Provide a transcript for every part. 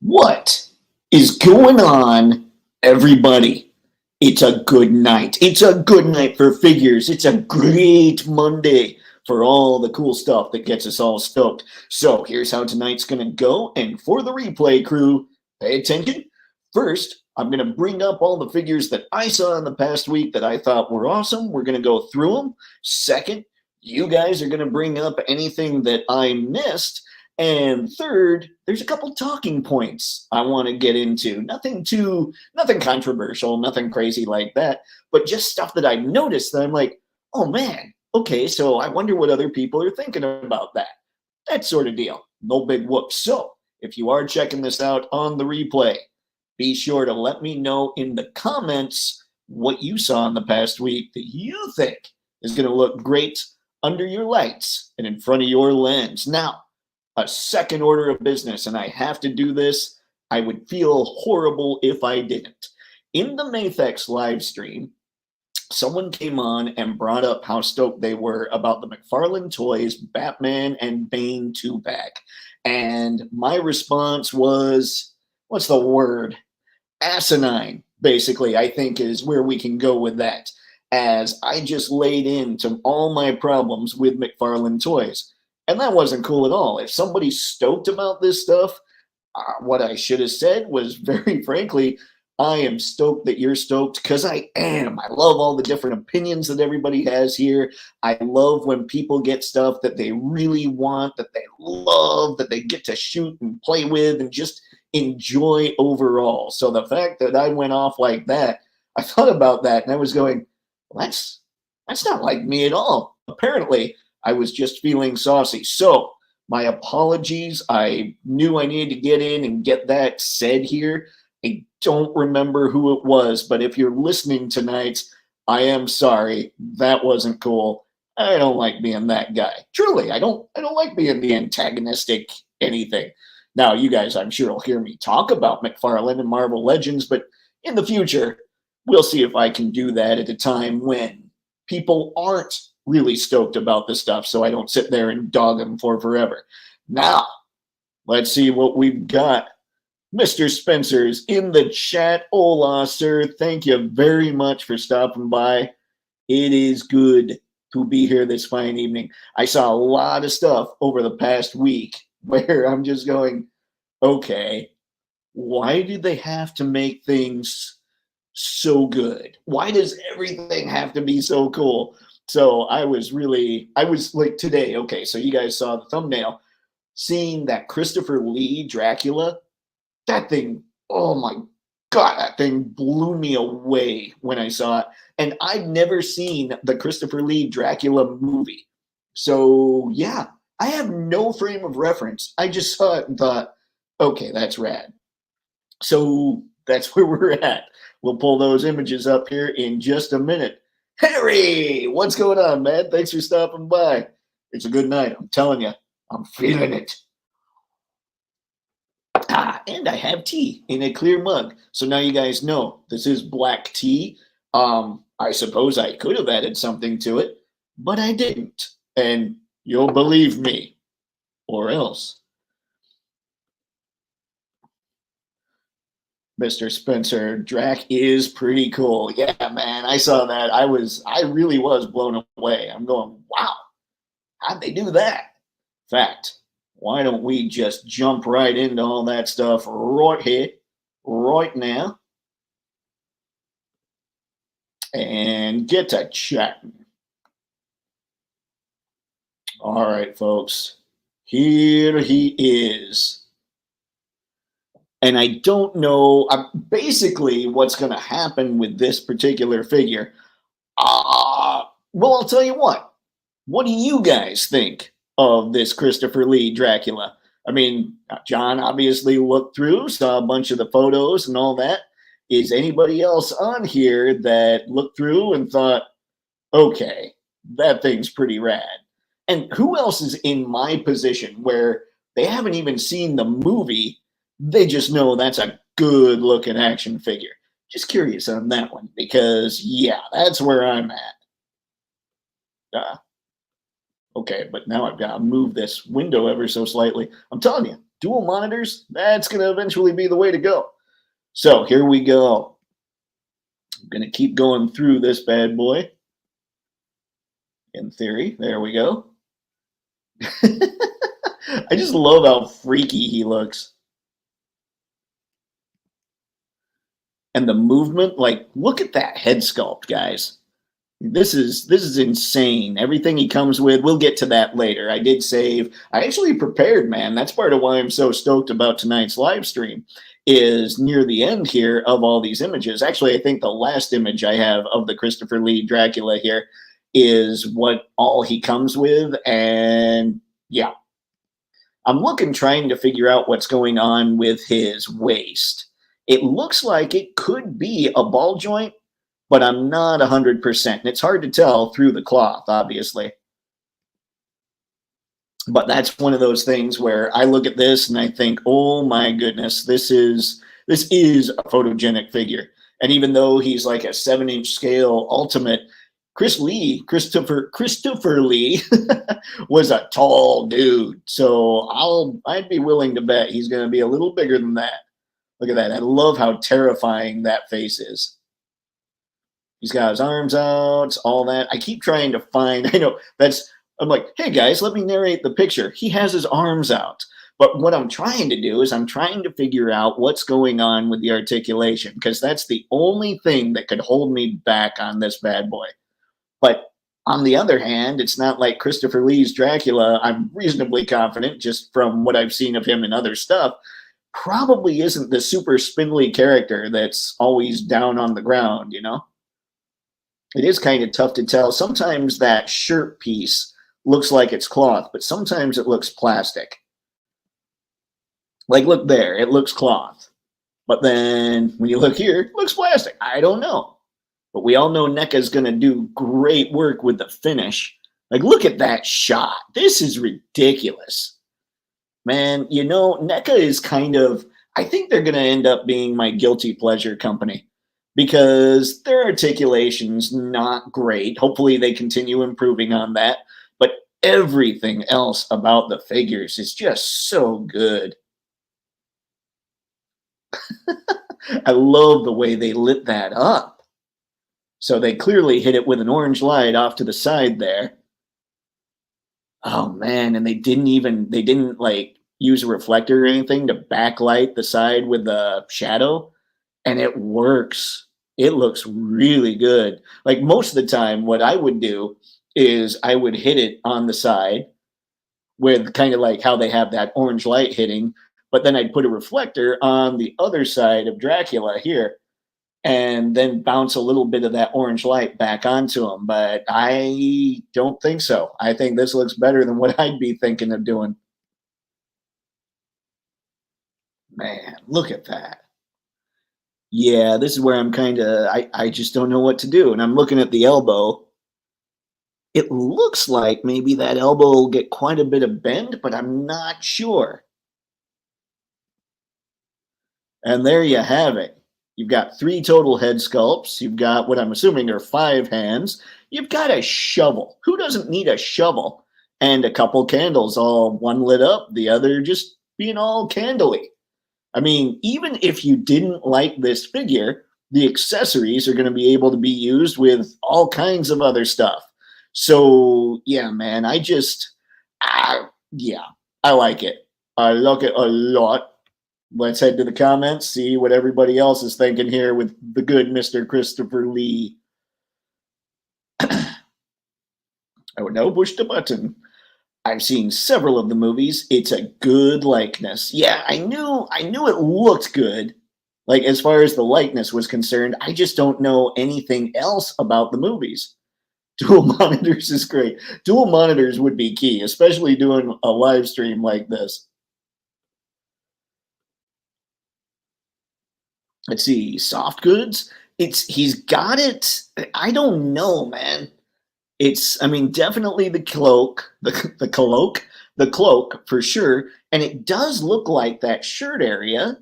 What is going on, everybody? It's a good night. It's a good night for figures. It's a great Monday for all the cool stuff that gets us all stoked. So here's how tonight's going to go. And for the replay crew, pay attention. First, I'm going to bring up all the figures that I saw in the past week that I thought were awesome. We're going to go through them. Second, you guys are going to bring up anything that I missed. And third, there's a couple talking points I want to get into. Nothing controversial, nothing crazy like that, but just stuff that I noticed that I'm like, oh man, okay, so I wonder what other people are thinking about that. That sort of deal. No big whoops. So if you are checking this out on the replay, be sure to let me know in the comments what you saw in the past week that you think is going to look great under your lights and in front of your lens. Now, a second order of business, and I have to do this. I would feel horrible if I didn't. In the MAFEX live stream, someone came on and brought up how stoked they were about the McFarlane Toys Batman and Bane 2-pack. And my response was, what's the word? Asinine, basically, I think is where we can go with that. As I just laid into all my problems with McFarlane Toys. And that wasn't cool at all. If somebody's stoked about this stuff, what I should have said was, very frankly, I am stoked that you're stoked, because I am. I love all the different opinions that everybody has here. I love when people get stuff that they really want, that they love, that they get to shoot and play with and just enjoy overall. So the fact that I went off like that, I thought about that and I was going, well, that's not like me at all. Apparently, I was just feeling saucy. So my apologies. I knew I needed to get in and get that said here. I don't remember who it was, but if you're listening tonight, I am sorry. That wasn't cool. I don't like being that guy. Truly, I don't like being the antagonistic anything. Now, you guys, I'm sure will hear me talk about McFarlane and Marvel Legends, but in the future, we'll see if I can do that at a time when people aren't really stoked about this stuff, so I don't sit there and dog them for forever. Now, let's see what we've got. Mr. Spencer's in the chat. Hola, sir. Thank you very much for stopping by. It is good to be here this fine evening. I saw a lot of stuff over the past week where I'm just going, okay, why do they have to make things so good? Why does everything have to be so cool? So I was like today, okay, so you guys saw the thumbnail, seeing that Christopher Lee Dracula, that thing, oh my God, that thing blew me away when I saw it. And I'd never seen the Christopher Lee Dracula movie. So yeah, I have no frame of reference. I just saw it and thought, okay, that's rad. So that's where we're at. We'll pull those images up here in just a minute. Harry, what's going on, man? Thanks for stopping by. It's a good night. I'm telling you, I'm feeling it. And I have tea in a clear mug. So now you guys know this is black tea. I suppose I could have added something to it, but I didn't. And you'll believe me, or else. Mr. Spencer, Drac is pretty cool. Yeah, man, I saw that. I really was blown away. I'm going, wow, how'd they do that? In fact, why don't we just jump right into all that stuff right here, right now, and get to chatting. All right, folks, here he is. And I don't know basically what's going to happen with this particular figure. Well, I'll tell you what. What do you guys think of this Christopher Lee Dracula? I mean, John obviously looked through, saw a bunch of the photos and all that. Is anybody else on here that looked through and thought, okay, that thing's pretty rad? And who else is in my position where they haven't even seen the movie? They just know that's a good looking action figure. Just curious on that one, because yeah, that's where I'm at. Okay, but now I've got to move this window ever so slightly. I'm telling you, dual monitors, that's going to eventually be the way to go. So here we go. I'm going to keep going through this bad boy. In theory, there we go. I just love how freaky he looks. And the movement, like, look at that head sculpt, guys. This is insane. Everything he comes with, we'll get to that later. I did save. I actually prepared, man. That's part of why I'm so stoked about tonight's live stream, is near the end here of all these images. Actually, I think the last image I have of the Christopher Lee Dracula here is what all he comes with. And yeah, I'm trying to figure out what's going on with his waist. It looks like it could be a ball joint, but I'm not 100%. And it's hard to tell through the cloth, obviously. But that's one of those things where I look at this and I think, oh my goodness, this is a photogenic figure. And even though he's like a 7-inch scale ultimate, Christopher Lee was a tall dude. So I'd be willing to bet he's going to be a little bigger than that. Look at that. I love how terrifying that face is. He's got his arms out, all that. I keep trying to find, I'm like, hey guys, let me narrate the picture. He has his arms out. But what I'm trying to do is I'm trying to figure out what's going on with the articulation, because that's the only thing that could hold me back on this bad boy. But on the other hand, it's not like Christopher Lee's Dracula. I'm reasonably confident, just from what I've seen of him in other stuff, probably isn't the super spindly character that's always down on the ground, you know? It is kind of tough to tell. Sometimes that shirt piece looks like it's cloth, but sometimes it looks plastic. Like, look there, it looks cloth. But then when you look here, it looks plastic. I don't know. But we all know NECA is going to do great work with the finish. Like, look at that shot. This is ridiculous. Man, you know, NECA is kind of, I think they're going to end up being my guilty pleasure company, because their articulation's not great. Hopefully they continue improving on that. But everything else about the figures is just so good. I love the way they lit that up. So they clearly hit it with an orange light off to the side there. Oh man, and they didn't like use a reflector or anything to backlight the side with the shadow, and it works. It looks really good. Like, most of the time what I would do is I would hit it on the side with kind of like how they have that orange light hitting, but then I'd put a reflector on the other side of Dracula here and then bounce a little bit of that orange light back onto him. But I don't think so. I think this looks better than what I'd be thinking of doing. Man, look at that. Yeah, this is where I'm kind of, I just don't know what to do. And I'm looking at the elbow. It looks like maybe that elbow will get quite a bit of bend, but I'm not sure. And there you have it. You've got 3 total head sculpts. You've got what I'm assuming are 5 hands. You've got a shovel. Who doesn't need a shovel? And a couple candles, all one lit up, the other just being all candly. I mean, even if you didn't like this figure, the accessories are going to be able to be used with all kinds of other stuff. So, yeah, man, I like it. I like it a lot. Let's head to the comments, see what everybody else is thinking here with the good Mr. Christopher Lee. Oh, no, push the button. I've seen several of the movies. It's a good likeness. Yeah, I knew it looked good. Like, as far as the likeness was concerned, I just don't know anything else about the movies. Dual monitors is great. Dual monitors would be key, especially doing a live stream like this. Let's see, soft goods. He's got it. I don't know, man. I mean, definitely the cloak, the cloak for sure. And it does look like that shirt area.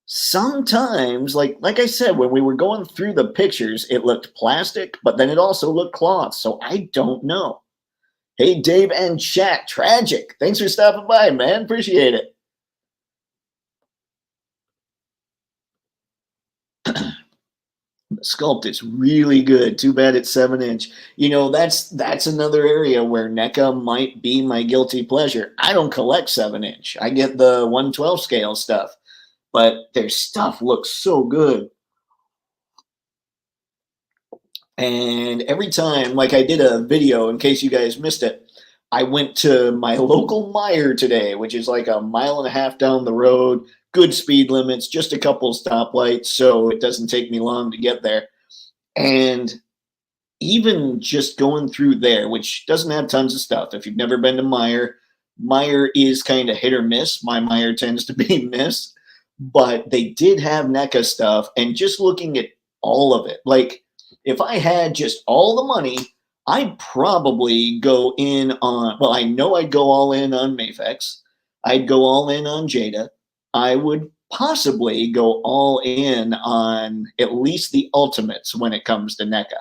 Sometimes, like I said, when we were going through the pictures, it looked plastic, but then it also looked cloth. So I don't know. Hey, Dave and chat, tragic. Thanks for stopping by, man. Appreciate it. The sculpt is really good. Too bad it's 7 inch. You know, that's another area where NECA might be my guilty pleasure. I don't collect 7 inch. I get the 112 scale stuff, but their stuff looks so good. And every time, like I did a video in case you guys missed it, I went to my local MOAR today, which is like a mile and a half down the road, good speed limits, just a couple stoplights, so it doesn't take me long to get there. And even just going through there, which doesn't have tons of stuff. If you've never been to MOAR is kind of hit or miss. My MOAR tends to be miss, but they did have NECA stuff. And just looking at all of it, like if I had just all the money, I'd probably go in on, well, I know I'd go all in on Mafex. I'd go all in on Jada. I would possibly go all in on at least the Ultimates when it comes to NECA.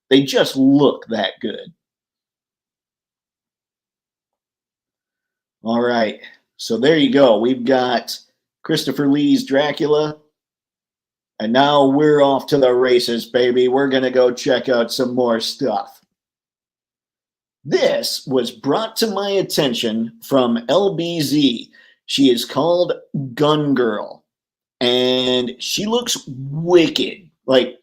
They just look that good. All right. So there you go. We've got Christopher Lee's Dracula. And now we're off to the races, baby. We're going to go check out some more stuff. This was brought to my attention from LBZ. She is called Gun Girl. And she looks wicked. Like,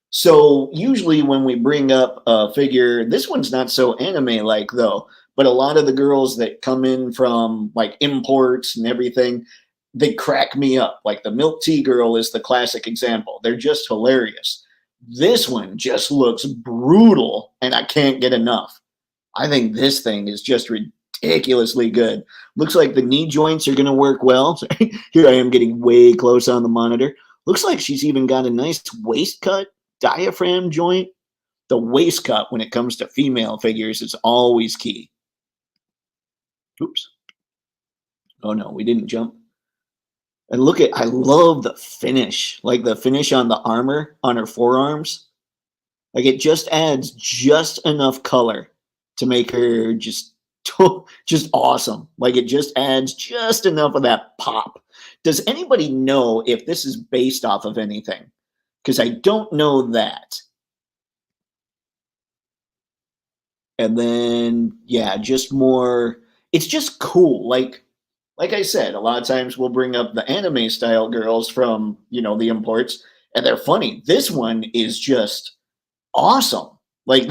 so usually when we bring up a figure, this one's not so anime-like though, but a lot of the girls that come in from like imports and everything, they crack me up. Like the Milk Tea Girl is the classic example. They're just hilarious. This one just looks brutal and I can't get enough. I think this thing is just ridiculously good. Looks like the knee joints are going to work well. Here I am getting way close on the monitor. Looks like she's even got a nice waist cut. Diaphragm joint. The waist cut when it comes to female figures is always key. Oops. Oh no, we didn't jump. And look at, I love the finish, like the finish on the armor on her forearms. Like it just adds just enough color to make her just awesome. Like it just adds just enough of that pop. Does anybody know if this is based off of anything? Because I don't know that. And then, yeah, just more, it's just cool. Like I said, a lot of times we'll bring up the anime style girls from, you know, the imports, and they're funny. This one is just awesome. Like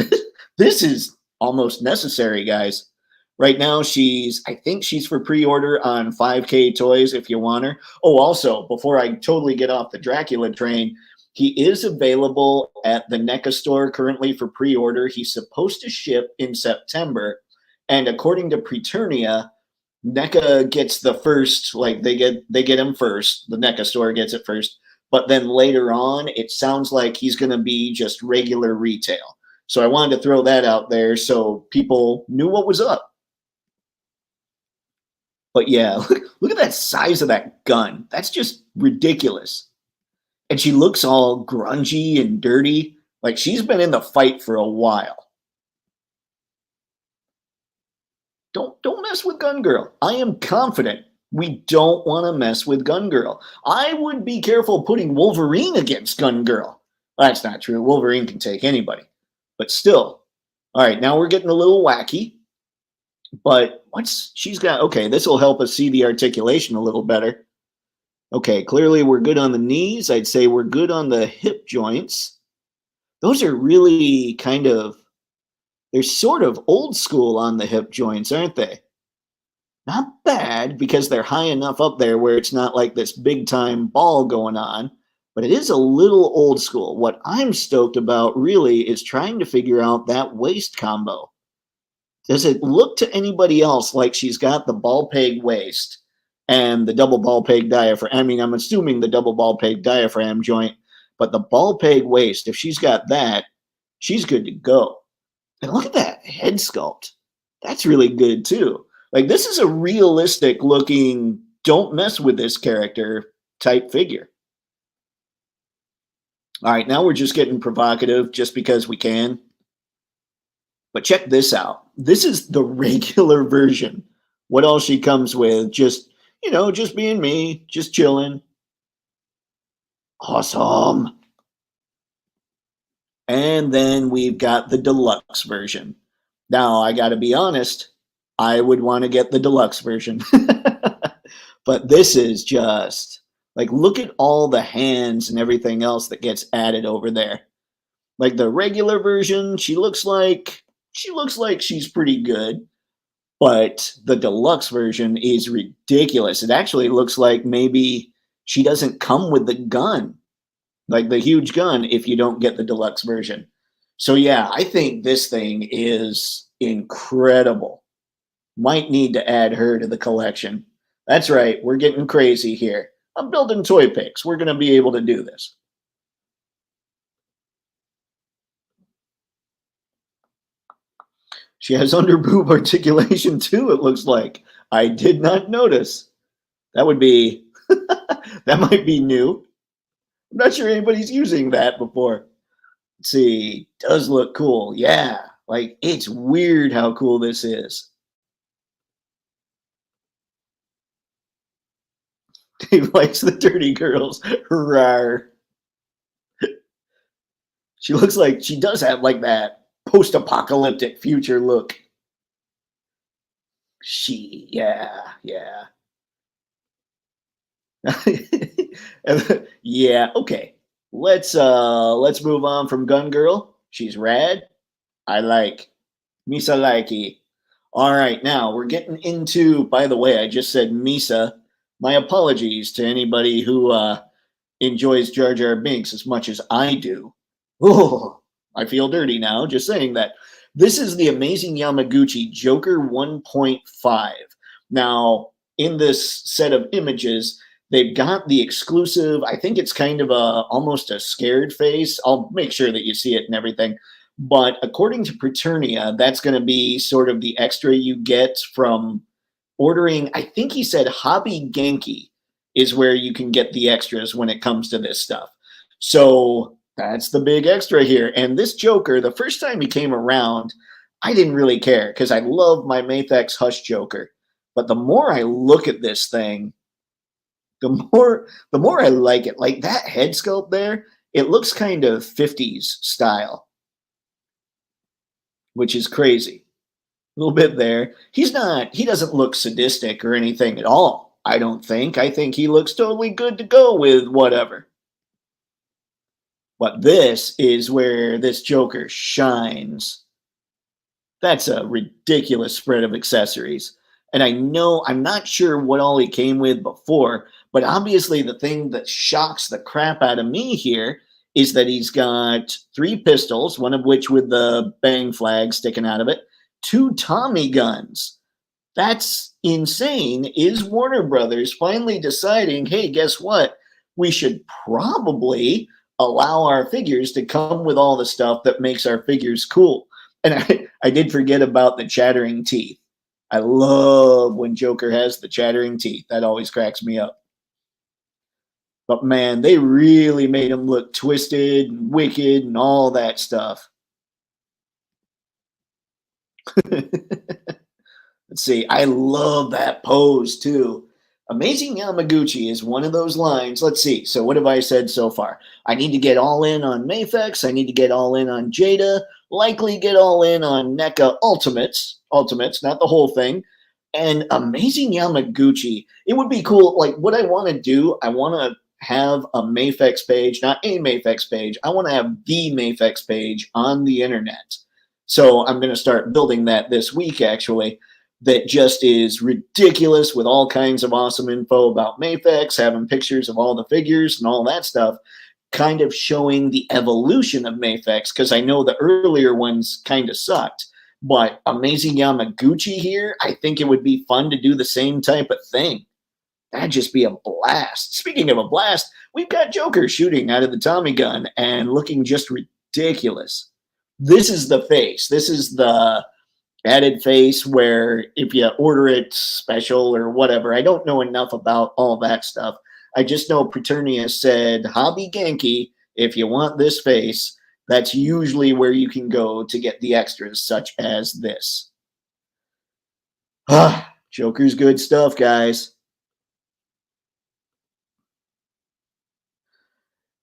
this is almost necessary, guys. Right now, I think she's for pre-order on 5K Toys if you want her. Oh, also, before I totally get off the Dracula train, he is available at the NECA store currently for pre-order. He's supposed to ship in September. And according to Preternia, NECA gets the first, like they get him first. The NECA store gets it first. But then later on, it sounds like he's going to be just regular retail. So I wanted to throw that out there so people knew what was up. But yeah, look at that size of that gun. That's just ridiculous. And she looks all grungy and dirty. Like she's been in the fight for a while. Don't mess with Gun Girl. I am confident we don't want to mess with Gun Girl. I would be careful putting Wolverine against Gun Girl. Well, that's not true. Wolverine can take anybody. But still. All right, now we're getting a little wacky. But once she's got, okay, this will help us see the articulation a little better. Okay, clearly we're good on the knees. I'd say we're good on the hip joints. Those are really kind of, they're sort of old school on the hip joints, aren't they? Not bad because they're high enough up there where it's not like this big time ball going on, but it is a little old school. What I'm stoked about really is trying to figure out that waist combo. Does it look to anybody else like she's got the ball peg waist and the double ball peg diaphragm? I mean, I'm assuming the double ball peg diaphragm joint, but the ball peg waist, if she's got that, she's good to go. And look at that head sculpt. That's really good too. Like this is a realistic looking, don't mess with this character type figure. All right, now we're just getting provocative just because we can. But check this out. This is the regular version. What all she comes with, just, you know, just being me, just chilling. Awesome. And then we've got the deluxe version. Now, I got to be honest, I would want to get the deluxe version. But this is just like, look at all the hands and everything else that gets added over there. Like the regular version, she looks like she's pretty good, but the deluxe version is ridiculous. It actually looks like maybe she doesn't come with the gun, like the huge gun, if you don't get the deluxe version. So yeah, I think this thing is incredible. Might need to add her to the collection. That's right, we're getting crazy here. I'm building Toypixx. We're going to be able to do this. She has under boob articulation too, it looks like. I did not notice. That would be, that might be new. I'm not sure anybody's using that before. Let's see, does look cool. Yeah, like it's weird how cool this is. Dave likes the dirty girls. Rawr. She looks like she does have like that post-apocalyptic future look. Yeah. Yeah, okay. Let's move on from Gun Girl. She's rad. I like Misa likey. All right, now we're getting into, by the way, I just said Misa. My apologies to anybody who enjoys Jar Jar Binks as much as I do. Oh, I feel dirty now just saying that. This is the amazing Yamaguchi Joker 1.5. Now, in this set of images, they've got the exclusive, I think it's kind of almost a scared face. I'll make sure that you see it and everything. But according to Preternia, that's going to be sort of the extra you get from ordering, I think he said Hobby Genki is where you can get the extras when it comes to this stuff. So that's the big extra here. And this Joker, the first time he came around, I didn't really care because I love my Mafex Hush Joker. But the more I look at this thing, the more I like it. Like that head sculpt there, it looks kind of 50s style, which is crazy. A little bit there. He doesn't look sadistic or anything at all, I don't think. I think he looks totally good to go with whatever. But this is where this Joker shines. That's a ridiculous spread of accessories. And I know, I'm not sure what all he came with before, but obviously the thing that shocks the crap out of me here is that he's got 3 pistols, one of which with the bang flag sticking out of it, 2 Tommy guns. That's insane. Is Warner Brothers finally deciding, hey, guess what? We should probably allow our figures to come with all the stuff that makes our figures cool. And I did forget about the chattering teeth. I love when Joker has the chattering teeth. That always cracks me up. But man, they really made him look twisted and wicked and all that stuff. Let's see. I love that pose too. Amazing Yamaguchi is one of those lines. Let's see. So what have I said so far? I need to get all in on Mafex. I need to get all in on Jada. Likely get all in on NECA Ultimates. Ultimates, not the whole thing. And Amazing Yamaguchi. It would be cool. Like what I want to do, I want to have a Mafex page, not a Mafex page. I want to have the Mafex page on the internet. So I'm going to start building that this week, actually. That just is ridiculous with all kinds of awesome info about Mafex, having pictures of all the figures and all that stuff, kind of showing the evolution of Mafex, because I know the earlier ones kind of sucked. But Amazing Yamaguchi here, I think it would be fun to do the same type of thing. That'd just be a blast. Speaking of a blast, we've got Joker shooting out of the Tommy gun and looking just ridiculous. This is the face. This is the added face where if you order it special or whatever, I don't know enough about all that stuff. I just know Preternia said, Hobby Genki, if you want this face, that's usually where you can go to get the extras such as this. Joker's good stuff, guys.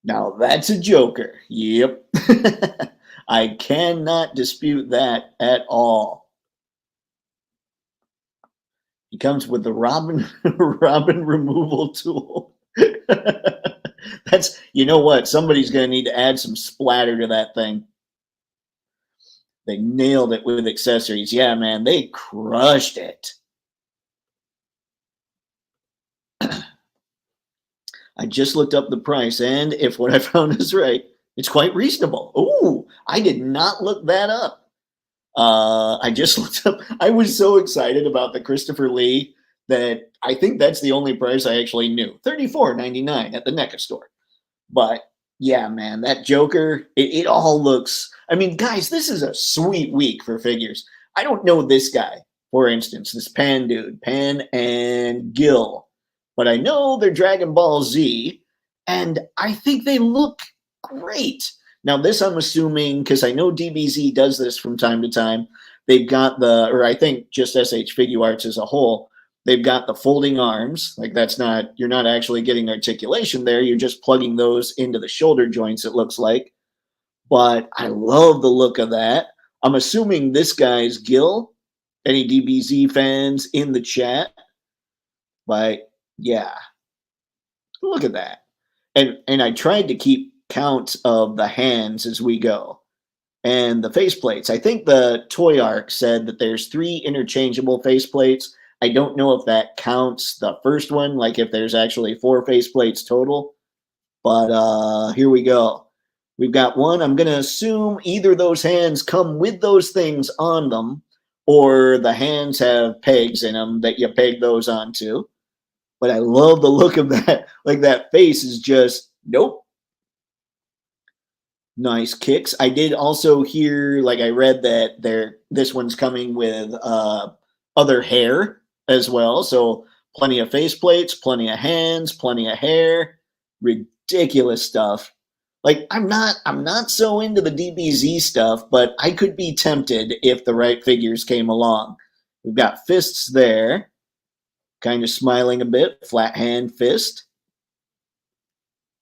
Now that's a joker. Yep. I cannot dispute that at all. He comes with the Robin Robin removal tool. That's, you know what? Somebody's going to need to add some splatter to that thing. They nailed it with accessories. Yeah, man, they crushed it. I just looked up the price, and if what I found is right, it's quite reasonable. Ooh, I did not look that up. I just looked up. I was so excited about the Christopher Lee that I think that's the only price I actually knew. $34.99 at the NECA store. But yeah, man, that Joker, it all looks. I mean, guys, this is a sweet week for figures. I don't know this guy, for instance, this Pan dude, Pan and Gil, but I know they're Dragon Ball Z, and I think they look great. Now, this I'm assuming, because I know DBZ does this from time to time. They've got the, or I think just SH Figuarts as a whole, they've got the folding arms. Like that's not, you're not actually getting articulation there. You're just plugging those into the shoulder joints, it looks like. But I love the look of that. I'm assuming this guy's Gil. Any DBZ fans in the chat? But yeah, look at that. And I tried to keep count of the hands as we go. And the faceplates. I think the Toy Arc said that there's 3 interchangeable faceplates. I don't know if that counts the first one, like if there's actually 4 faceplates total. But here we go. We've got one. I'm going to assume either those hands come with those things on them, or the hands have pegs in them that you peg those onto. But I love the look of that. Like that face is just, nope. Nice kicks. I did also hear, like I read that this one's coming with other hair as well. So plenty of faceplates, plenty of hands, plenty of hair. Ridiculous stuff. Like I'm not so into the DBZ stuff, but I could be tempted if the right figures came along. We've got fists there, kind of smiling a bit, flat hand fist.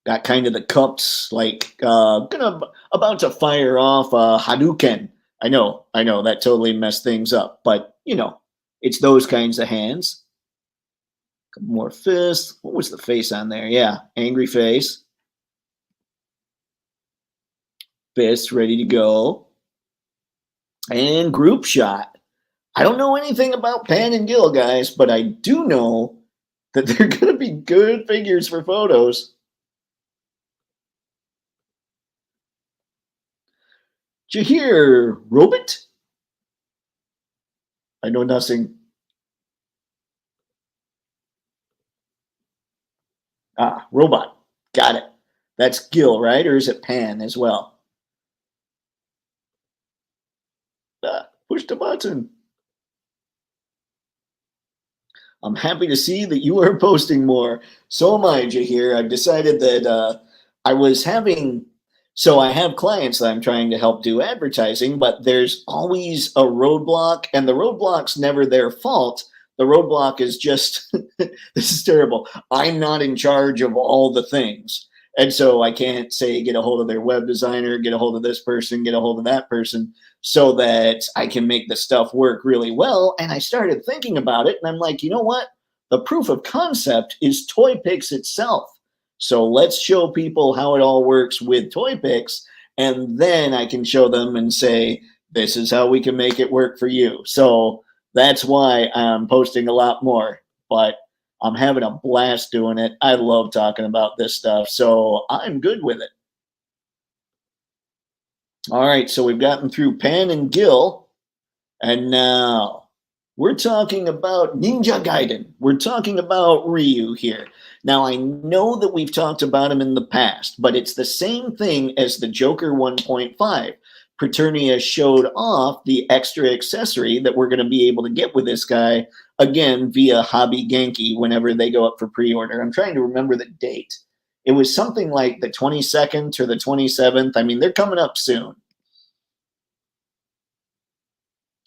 Got kind of the cups, like about to fire off Hadouken. I know that totally messed things up, but you know, it's those kinds of hands. Couple more fists. What was the face on there? Yeah, angry face. Fists ready to go. And group shot. I don't know anything about Pan and Gil, guys, but I do know that they're going to be good figures for photos. Did you hear Robot? I know nothing. Ah, Robot. Got it. That's Gil, right? Or is it Pan as well? Push the button. I'm happy to see that you are posting more. So am I, Jahir. I've decided that I was having... So I have clients that I'm trying to help do advertising, but there's always a roadblock, and the roadblock's never their fault. The roadblock is just, this is terrible. I'm not in charge of all the things. And so I can't say, get a hold of their web designer, get a hold of this person, get a hold of that person, so that I can make the stuff work really well. And I started thinking about it, and I'm like, you know what? The proof of concept is Toypixx itself. So let's show people how it all works with Toypixx, and then I can show them and say, this is how we can make it work for you. So that's why I'm posting a lot more, but I'm having a blast doing it. I love talking about this stuff, so I'm good with it. All right, so we've gotten through Pan and Gil, and now we're talking about Ninja Gaiden. We're talking about Ryu here. Now, I know that we've talked about him in the past, but it's the same thing as the Joker 1.5. Preternia showed off the extra accessory that we're going to be able to get with this guy, again, via Hobby Genki whenever they go up for pre-order. I'm trying to remember the date. It was something like the 22nd or the 27th. I mean, they're coming up soon.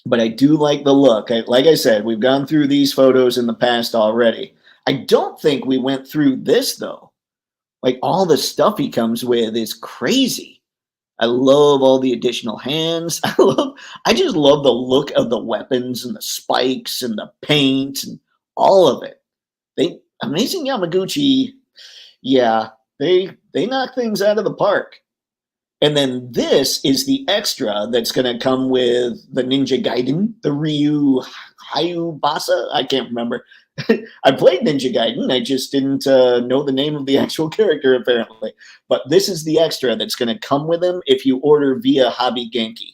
But I do like the look. Like I said, we've gone through these photos in the past already. I don't think we went through this, though. Like, all the stuff he comes with is crazy. I love all the additional hands. I just love the look of the weapons and the spikes and the paint and all of it. Amazing Yamaguchi, yeah, they knock things out of the park. And then this is the extra that's going to come with the Ninja Gaiden, the Ryu Hayabasa. I can't remember. I played Ninja Gaiden. I just didn't know the name of the actual character, apparently. But this is the extra that's going to come with him if you order via Hobby Genki.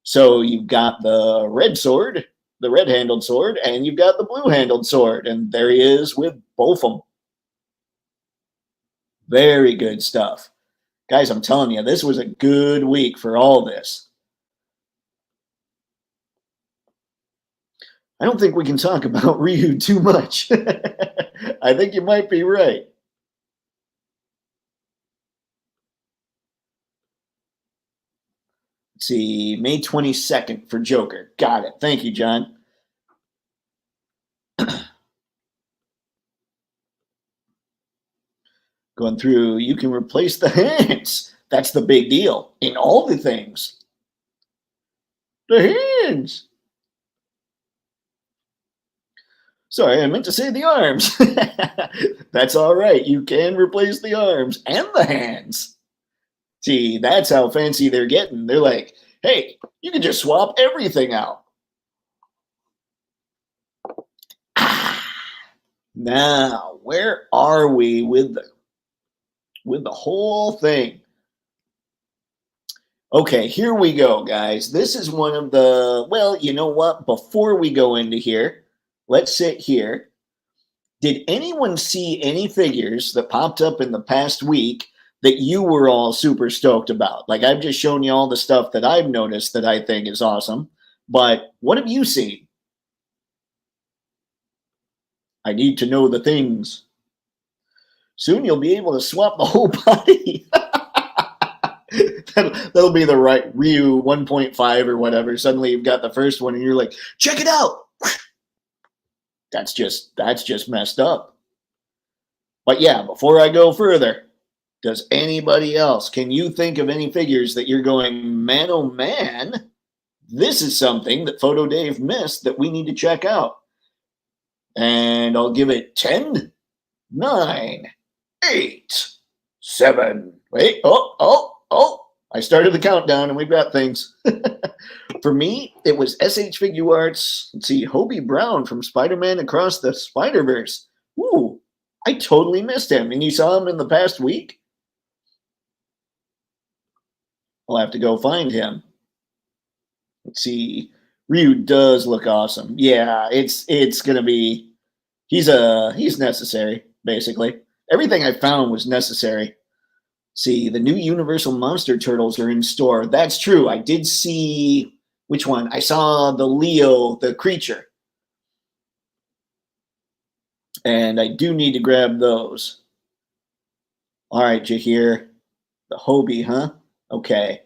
So you've got the red sword, the red-handled sword, and you've got the blue-handled sword. And there he is with both of them. Very good stuff. Guys, I'm telling you, this was a good week for all this. I don't think we can talk about Ryu too much. I think you might be right. Let's see, May 22nd for Joker. Got it. Thank you, John. Going through, you can replace the hands. That's the big deal in all the things. The hands. Sorry, I meant to say the arms. That's all right. You can replace the arms and the hands. See, that's how fancy they're getting. They're like, hey, you can just swap everything out. Now, where are we with the whole thing? Okay, here we go, guys. This is one of the, well, you know what? Before we go into here, let's sit here. Did anyone see any figures that popped up in the past week that you were all super stoked about? Like, I've just shown you all the stuff that I've noticed that I think is awesome. But what have you seen? I need to know the things. Soon you'll be able to swap the whole body. That'll be the right Ryu 1.5 or whatever. Suddenly you've got the first one and you're like, check it out. That's just messed up. But yeah, before I go further, does anybody else, can you think of any figures that you're going, man, oh man, this is something that Photo Dave missed that we need to check out? And I'll give it 10, 9, 8, 7. Wait, oh. I started the countdown and we've got things. For me, it was SH Figuarts. Let's see, Hobie Brown from Spider-Man Across the Spider-Verse. Ooh, I totally missed him. And you saw him in the past week? I'll have to go find him. Let's see. Ryu does look awesome. Yeah, it's gonna be. He's necessary, basically. Everything I found was necessary. See, the new Universal Monster Turtles are in store. That's true. I did see, which one? I saw the Leo, the creature. And I do need to grab those. All right, Jahir. The Hobie, huh? Okay.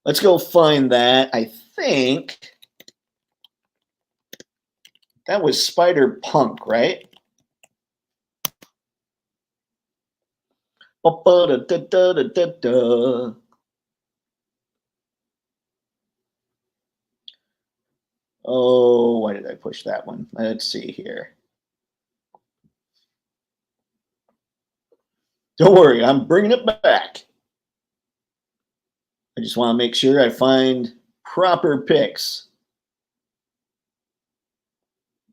Let's go find that. I think that was Spider-Punk, right? Oh, why did I push that one? Let's see here. Don't worry, I'm bringing it back. I just want to make sure I find proper picks.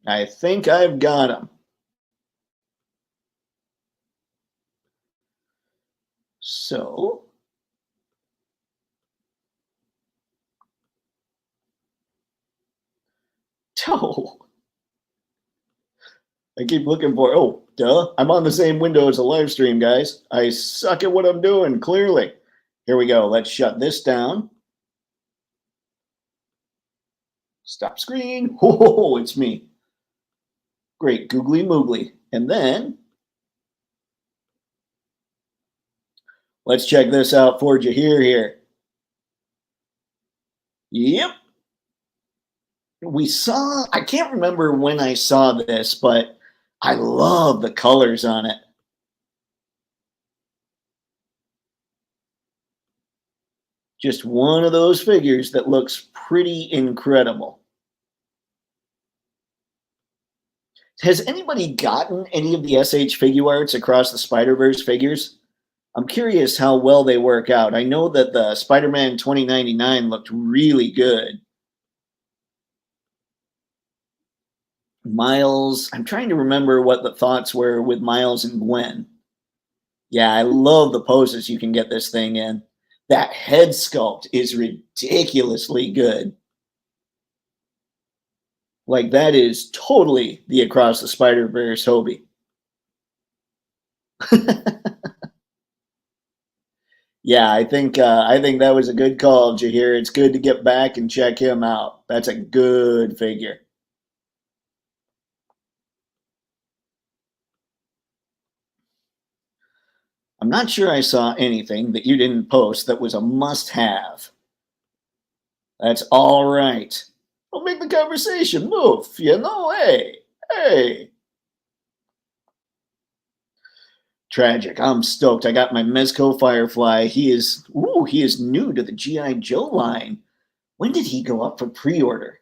I think I've got them. So, I keep looking for, oh, duh. I'm on the same window as a live stream, guys. I suck at what I'm doing, clearly. Here we go. Let's shut this down. Stop screen. Oh, it's me. Great, googly moogly. And then, let's check this out for Jahir here. Yep. We saw, I can't remember when I saw this, but I love the colors on it. Just one of those figures that looks pretty incredible. Has anybody gotten any of the SH Figuarts across the Spider-Verse figures? I'm curious how well they work out. I know that the Spider-Man 2099 looked really good. Miles, I'm trying to remember what the thoughts were with Miles and Gwen. Yeah, I love the poses you can get this thing in. That head sculpt is ridiculously good. Like, that is totally the Across the Spider-Verse Hobie. Yeah, I think that was a good call, Jahir. It's good to get back and check him out. That's a good figure. I'm not sure I saw anything that you didn't post that was a must-have. That's all right. I'll make the conversation move, you know? Hey. Tragic. I'm stoked. I got my Mezco Firefly. He is new to the G.I. Joe line. When did he go up for pre-order?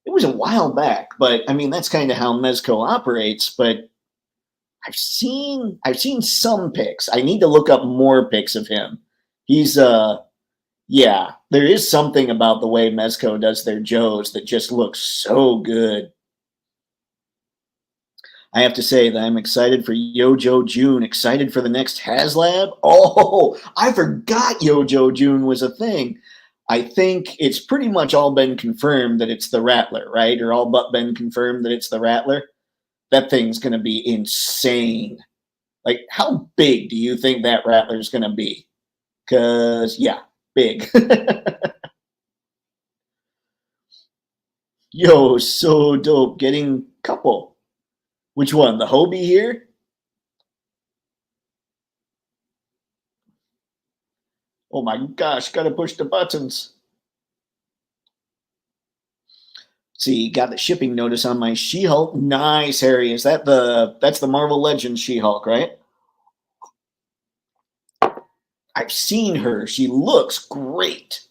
It was a while back, but I mean that's kind of how Mezco operates, but I've seen some pics. I need to look up more pics of him. He's yeah, there is something about the way Mezco does their Joes that just looks so good. I have to say that I'm excited for Yojo June, excited for the next HasLab. Oh, I forgot Yojo June was a thing. I think it's pretty much all been confirmed that it's the Rattler, right? Or all but been confirmed that it's the Rattler. That thing's going to be insane. Like, how big do you think that Rattler's going to be? Because, yeah, big. Yo, so dope. Getting couple. Which one? The Hobie here? Oh my gosh, gotta push the buttons. See, got the shipping notice on my She-Hulk. Nice, Harry. Is that that's the Marvel Legends She-Hulk, right? I've seen her. She looks great.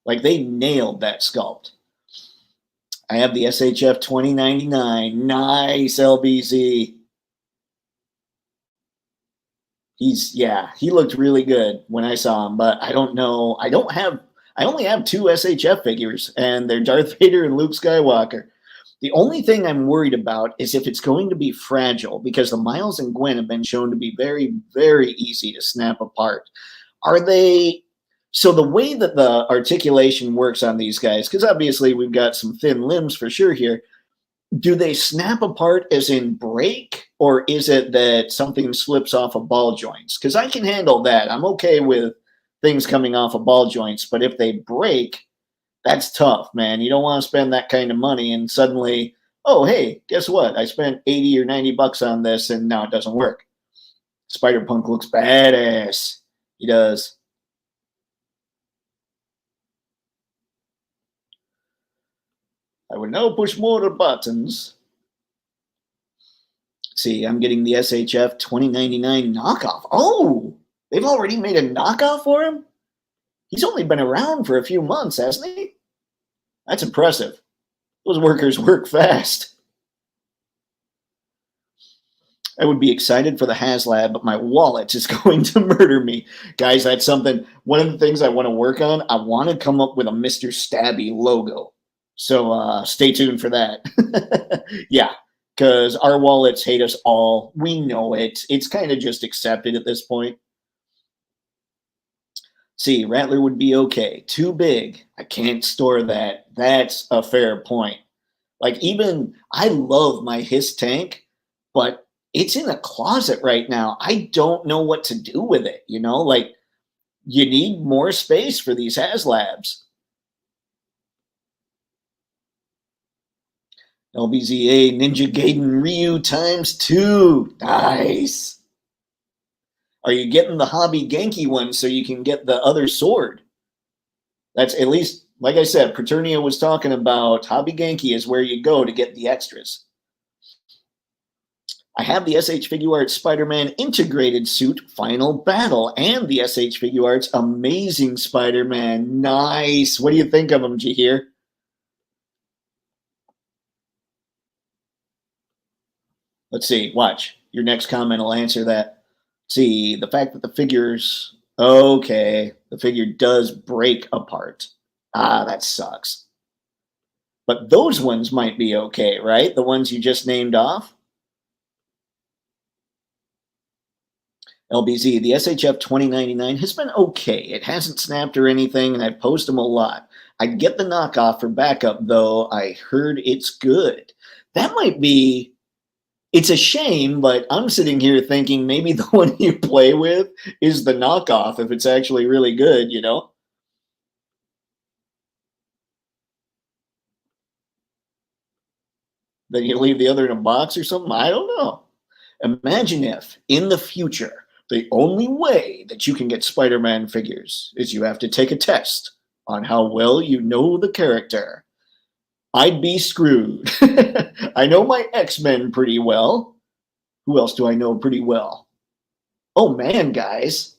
Like, they nailed that sculpt. I have the SHF 2099. Nice, LBZ. He looked really good when I saw him, but I don't know. I only have two SHF figures, and they're Darth Vader and Luke Skywalker. The only thing I'm worried about is if it's going to be fragile, because the Miles and Gwen have been shown to be very, very easy to snap apart. Are they? So the way that the articulation works on these guys, because obviously we've got some thin limbs for sure here, do they snap apart as in break, or is it that something slips off of ball joints? Because I can handle that. I'm okay with things coming off of ball joints, but if they break, that's tough, man. You don't want to spend that kind of money and suddenly, oh, hey, guess what? I spent 80 or 90 bucks on this and now it doesn't work. Spider-Punk looks badass. He does. I will now push more buttons. See, I'm getting the SHF 2099 knockoff. Oh, they've already made a knockoff for him? He's only been around for a few months, hasn't he? That's impressive. Those workers work fast. I would be excited for the HasLab, but my wallet is going to murder me. Guys, that's something, one of the things I want to work on, I want to come up with a Mr. Stabby logo. So stay tuned for that. Yeah, because our wallets hate us all. We know it. It's kind of just accepted at this point. See, Rattler would be okay. Too big. I can't store that. That's a fair point. Like, even, I love my Hiss tank, but it's in a closet right now. I don't know what to do with it, you know? Like, you need more space for these HasLabs. LBZA Ninja Gaiden Ryu ×2. Nice. Are you getting the Hobby Genki one so you can get the other sword? That's at least, like I said, Praeternia was talking about Hobby Genki is where you go to get the extras. I have the SH Figuarts Spider-Man Integrated Suit Final Battle and the SH Figuarts Amazing Spider-Man. Nice. What do you think of them, Jahir? Let's see. Watch. Your next comment will answer that. Let's see. The fact that the figures... Okay. The figure does break apart. Ah, that sucks. But those ones might be okay, right? The ones you just named off? LBZ, the SHF 2099 has been okay. It hasn't snapped or anything, and I post them a lot. I'd get the knockoff for backup, though. I heard it's good. That might be... It's a shame, but I'm sitting here thinking maybe the one you play with is the knockoff if it's actually really good, you know? Then you leave the other in a box or something? I don't know. Imagine if, in the future, the only way that you can get Spider-Man figures is you have to take a test on how well you know the character. I'd be screwed. I know my X-Men pretty well. Who else do I know pretty well? Oh, man, guys.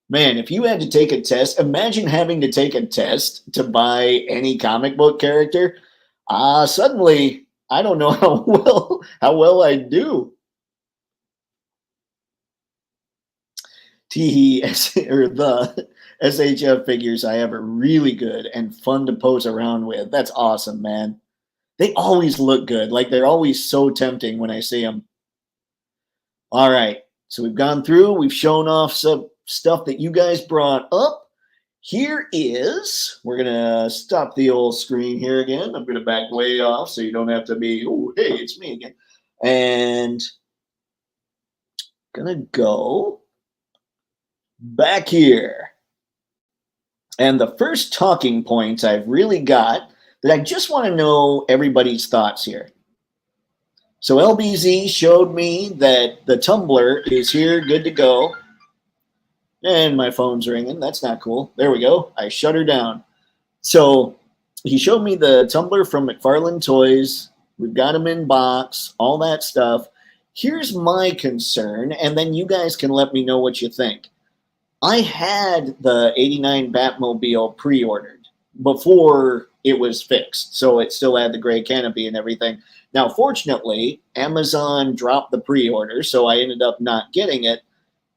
Man, if you had to take a test, imagine having to take a test to buy any comic book character. Suddenly, I don't know how well I do. Or the SHF figures I have are really good and fun to pose around with. That's awesome, man. They always look good. Like, they're always so tempting when I see them. All right. So we've gone through. We've shown off some stuff that you guys brought up. Here is, we're going to stop the old screen here again. I'm going to back way off so you don't have to be, oh, hey, it's me again. And going to go back here. And the first talking points I've really got that I just want to know everybody's thoughts here. So LBZ showed me that the tumbler is here, good to go. And my phone's ringing. That's not cool. There we go. I shut her down. So he showed me the tumbler from McFarlane Toys. We've got them in box, all that stuff. Here's my concern, and then you guys can let me know what you think. I had the 89 Batmobile pre-ordered before it was fixed, so it still had the gray canopy and everything. Now, fortunately, Amazon dropped the pre-order, so I ended up not getting it.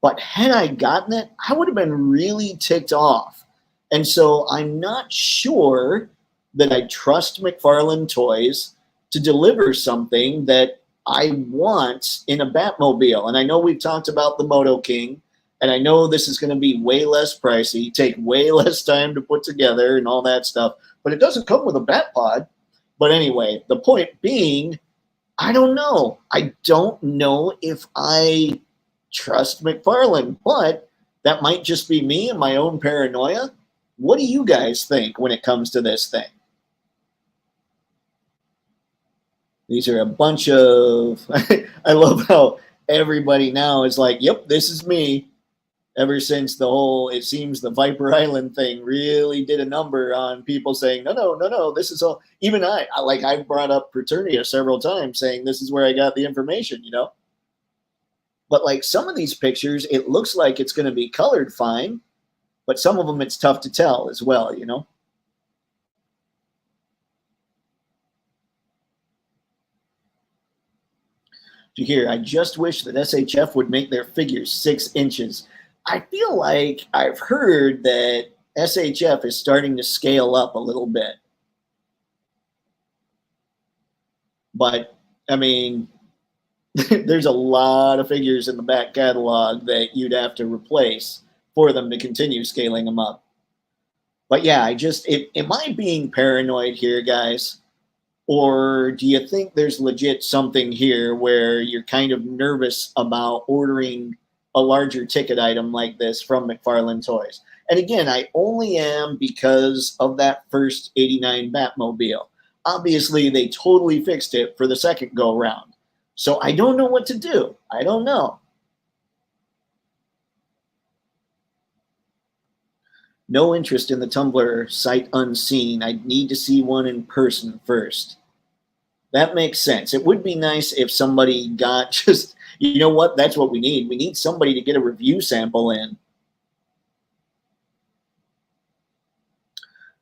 But had I gotten it, I would have been really ticked off. And so I'm not sure that I trust McFarlane Toys to deliver something that I want in a Batmobile. And I know we've talked about the Moto King, and I know this is going to be way less pricey, take way less time to put together and all that stuff. But it doesn't come with a Batpod. But anyway, the point being, I don't know. I don't know if I trust McFarlane, but that might just be me and my own paranoia. What do you guys think when it comes to this thing? These are a bunch of... I love how everybody now is like, yep, this is me. Ever since the whole, it seems the Viper Island thing really did a number on people saying, no, this is all... Even I've brought up Preternia several times saying this is where I got the information, you know? But like some of these pictures, it looks like it's going to be colored fine, but some of them it's tough to tell as well, you know? You hear, I just wish that SHF would make their figures 6 inches. I feel like I've heard that SHF is starting to scale up a little bit. But, I mean... There's a lot of figures in the back catalog that you'd have to replace for them to continue scaling them up. But yeah, am I being paranoid here, guys? Or do you think there's legit something here where you're kind of nervous about ordering a larger ticket item like this from McFarlane Toys? And again, I only am because of that first 89 Batmobile. Obviously, they totally fixed it for the second go-round. So I don't know what to do. I don't know. No interest in the Tumbler sight unseen. I need to see one in person first. That makes sense. It would be nice if somebody got just, you know what? That's what we need. We need somebody to get a review sample in.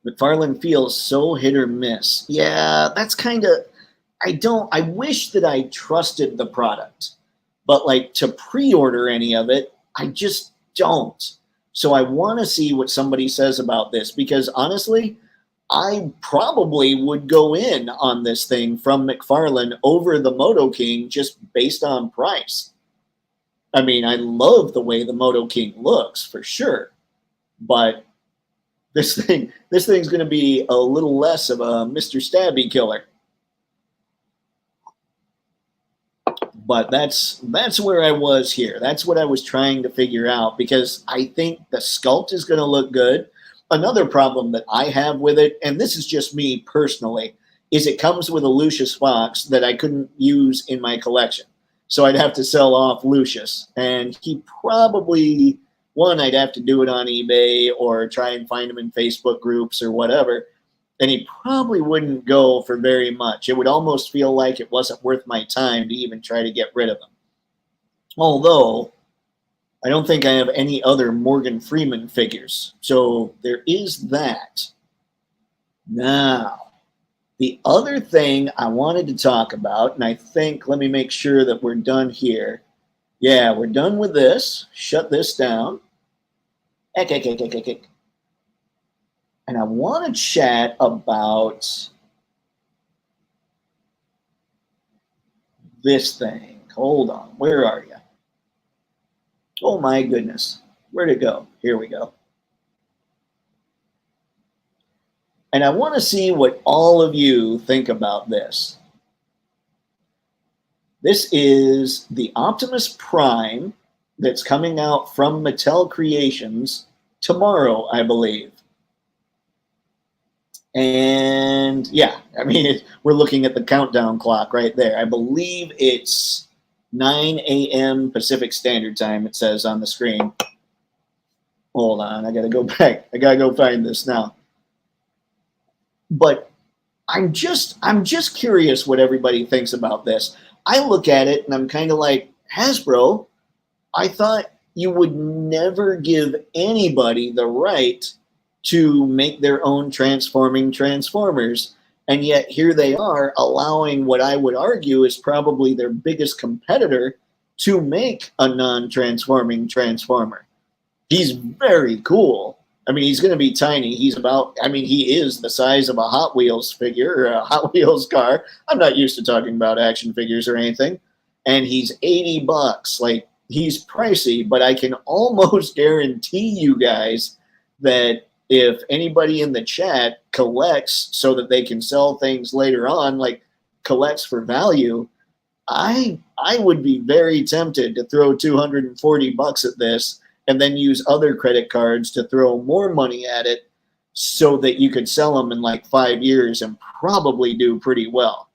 McFarlane feels so hit or miss. Yeah, that's kind of, I wish that I trusted the product, but like to pre-order any of it, I just don't. So I want to see what somebody says about this, because honestly, I probably would go in on this thing from McFarlane over the Moto King just based on price. I mean, I love the way the Moto King looks for sure, but this thing's going to be a little less of a Mr. Stabby killer. But that's where I was here. That's what I was trying to figure out, because I think the sculpt is going to look good. Another problem that I have with it, and this is just me personally, is it comes with a Lucius Fox that I couldn't use in my collection. So I'd have to sell off Lucius. And he probably, one, I'd have to do it on eBay or try and find him in Facebook groups or whatever. And he probably wouldn't go for very much. It would almost feel like it wasn't worth my time to even try to get rid of him. Although, I don't think I have any other Morgan Freeman figures. So there is that. Now, the other thing I wanted to talk about, and I think, let me make sure that we're done here. Yeah, we're done with this. Shut this down. And I want to chat about this thing. Hold on. Where are you? Oh my goodness. Where'd it go? Here we go. And I want to see what all of you think about this. This is the Optimus Prime that's coming out from Mattel Creations tomorrow, I believe. And yeah, I mean, we're looking at the countdown clock right there. I believe it's 9 a.m. Pacific Standard Time, it says on the screen. Hold on, I gotta go back. I gotta go find this now. But I'm just curious what everybody thinks about this. I look at it and I'm kind of like, Hasbro, I thought you would never give anybody the right to make their own transforming Transformers. And yet here they are allowing what I would argue is probably their biggest competitor to make a non-transforming Transformer. He's very cool. I mean, he's going to be tiny. He's about, I mean, he is the size of a Hot Wheels figure or a Hot Wheels car. I'm not used to talking about action figures or anything. And he's $80. Like, he's pricey, but I can almost guarantee you guys that if anybody in the chat collects so that they can sell things later on, like collects for value, I would be very tempted to throw $240 at this and then use other credit cards to throw more money at it so that you could sell them in like 5 years and probably do pretty well.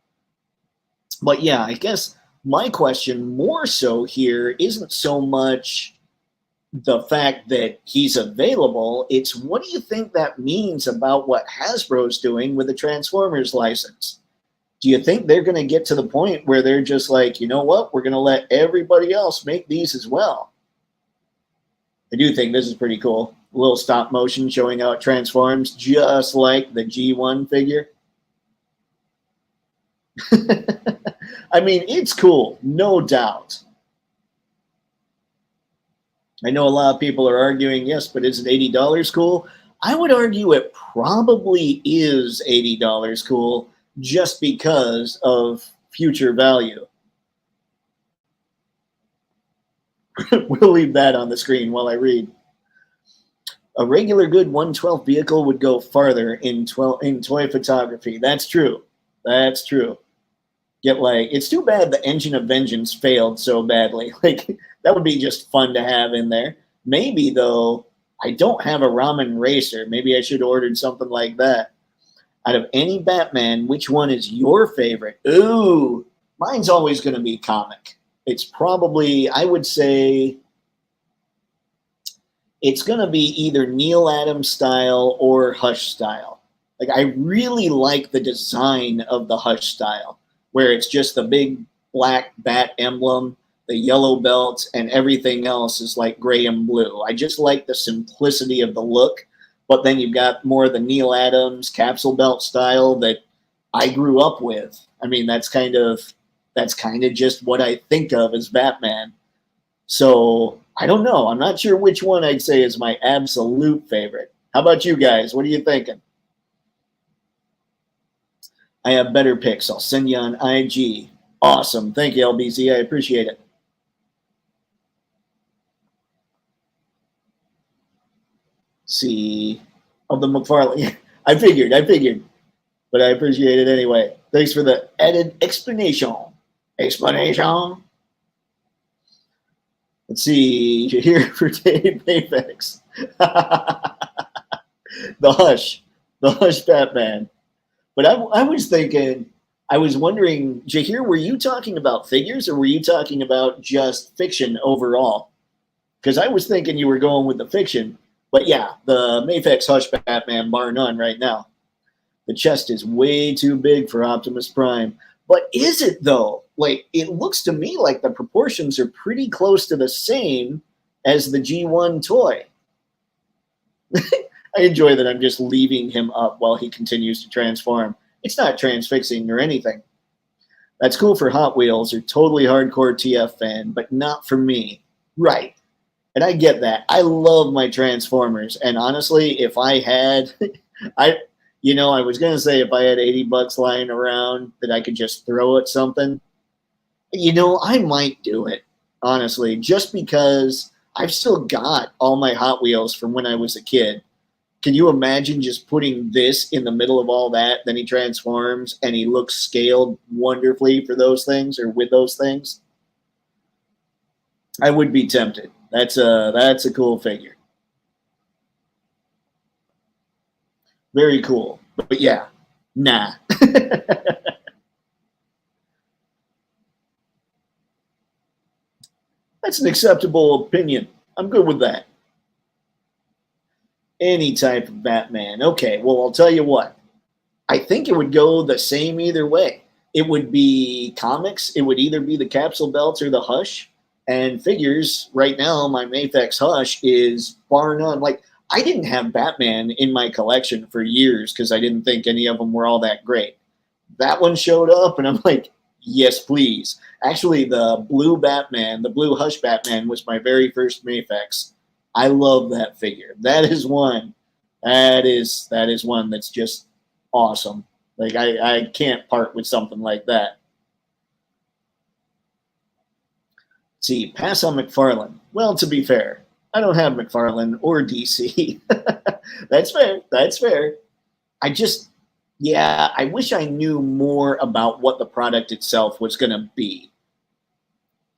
But yeah, I guess my question more so here isn't so much the fact that he's available, it's what do you think that means about what Hasbro's doing with the Transformers license? Do you think they're going to get to the point where they're just like, you know what, we're going to let everybody else make these as well? I do think this is pretty cool. A little stop motion showing how it transforms, just like the G1 figure. I mean, it's cool, no doubt. I know a lot of people are arguing, yes, but is it $80 cool? I would argue it probably is $80 cool just because of future value. We'll leave that on the screen while I read. A regular good 1/12 vehicle would go farther in toy photography. That's true. That's true. Yet, like, it's too bad the Engine of Vengeance failed so badly. Like, that would be just fun to have in there. Maybe, though, I don't have a Ramen Racer. Maybe I should have ordered something like that. Out of any Batman, which one is your favorite? Ooh, mine's always going to be comic. It's probably, I would say, it's going to be either Neil Adams style or Hush style. Like, I really like the design of the Hush style, where it's just the big black bat emblem, the yellow belt, and everything else is like gray and blue. I just like the simplicity of the look, but then you've got more of the Neil Adams capsule belt style that I grew up with. I mean, that's kind of just what I think of as Batman. So I don't know. I'm not sure which one I'd say is my absolute favorite. How about you guys? What are you thinking? I have better picks. I'll send you on IG. Awesome. Thank you, LBZ. I appreciate it. See, of the McFarlane. I figured. But I appreciate it anyway. Thanks for the added explanation. Let's see. You're here for Dave Apex. The Hush Batman. But I was thinking, I was wondering, Jahir, were you talking about figures or were you talking about just fiction overall? Because I was thinking you were going with the fiction. But yeah, the Mafex Hush Batman, bar none right now. The chest is way too big for Optimus Prime. But is it, though? Like, it looks to me like the proportions are pretty close to the same as the G1 toy. I enjoy that I'm just leaving him up while he continues to transform. It's not transfixing or anything. That's cool for Hot Wheels or totally hardcore TF fan, but not for me. Right. And I get that. I love my Transformers. And honestly, if I had, I was going to say if I had $80 lying around that I could just throw at something, I might do it, honestly, just because I've still got all my Hot Wheels from when I was a kid. Can you imagine just putting this in the middle of all that? Then he transforms and he looks scaled wonderfully for those things or with those things. I would be tempted. That's a cool figure. Very cool. But yeah, nah. That's an acceptable opinion. I'm good with that. Any type of Batman. Okay, well, I'll tell you what. I think it would go the same either way. It would be comics. It would either be the capsule belts or the Hush. And figures, right now, my Mafex Hush is bar none. Like, I didn't have Batman in my collection for years because I didn't think any of them were all that great. That one showed up, and I'm like, yes, please. Actually, the blue Batman, the blue Hush Batman was my very first Mafex. I love that figure. That is one. That is one that's just awesome. Like, I can't part with something like that. See, pass on McFarlane. Well, to be fair, I don't have McFarlane or DC. That's fair. I wish I knew more about what the product itself was going to be.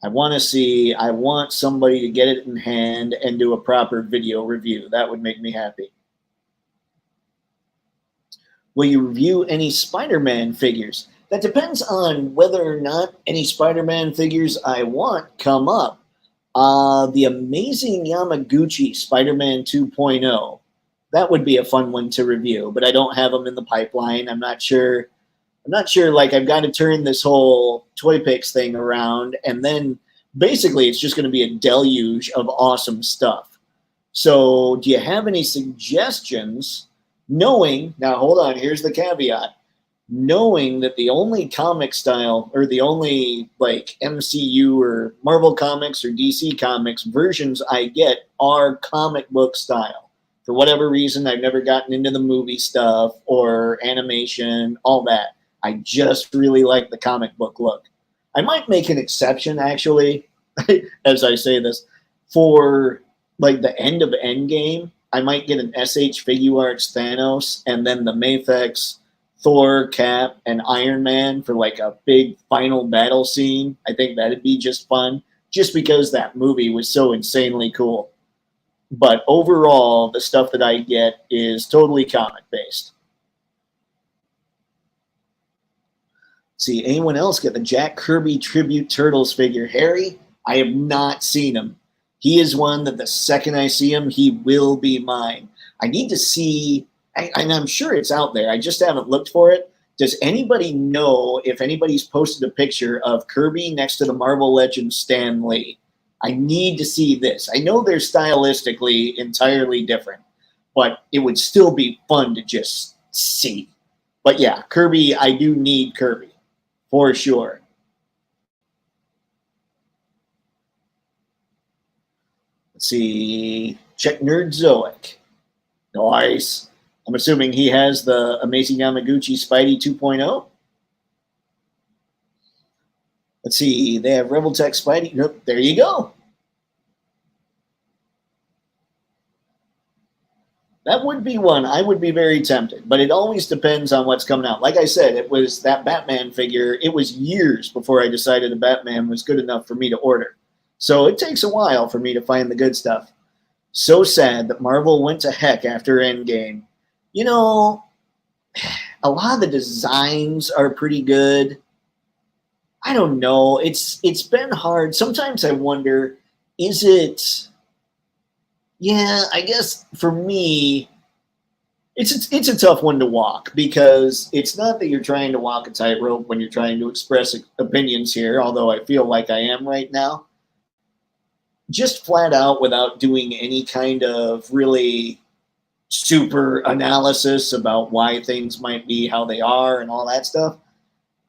I want somebody to get it in hand and do a proper video review. That would make me happy. Will you review any Spider-Man figures? That depends on whether or not any Spider-Man figures I want come up. The amazing Yamaguchi Spider-Man 2.0. That would be a fun one to review, but I don't have them in the pipeline. I'm not sure, like, I've got to turn this whole Toypixx thing around, and then basically it's just going to be a deluge of awesome stuff. So do you have any suggestions, now hold on, here's the caveat. Knowing that the only comic style or the only like MCU or Marvel Comics or DC Comics versions I get are comic book style. For whatever reason, I've never gotten into the movie stuff or animation, all that. I just really like the comic book look. I might make an exception, actually, as I say this, for like the end of Endgame. I might get an SH Figuarts Thanos and then the Mafex Thor, Cap, and Iron Man for like a big final battle scene. I think that'd be just fun, just because that movie was so insanely cool. But overall, the stuff that I get is totally comic-based. See, anyone else get the Jack Kirby Tribute Turtles figure? Harry, I have not seen him. He is one that the second I see him, he will be mine. I need to see, and I'm sure it's out there, I just haven't looked for it, Does anybody know if anybody's posted a picture of Kirby next to the Marvel Legends Stan Lee? I need to see this. I know they're stylistically entirely different, but it would still be fun to just see. But yeah, Kirby, I do need Kirby for sure. Let's see. Check Nerdzoic. Nice. I'm assuming he has the Amazing Yamaguchi Spidey 2.0. Let's see. They have Rebel Tech Spidey. Nope. There you go. That would be one. I would be very tempted, but it always depends on what's coming out. Like I said, it was that Batman figure. It was years before I decided a Batman was good enough for me to order. So it takes a while for me to find the good stuff. So sad that Marvel went to heck after Endgame. You know, a lot of the designs are pretty good. I don't know. It's been hard. Sometimes I wonder, is it... Yeah, I guess for me, it's a tough one to walk, because it's not that you're trying to walk a tightrope when you're trying to express opinions here, although I feel like I am right now. Just flat out, without doing any kind of really super analysis about why things might be how they are and all that stuff,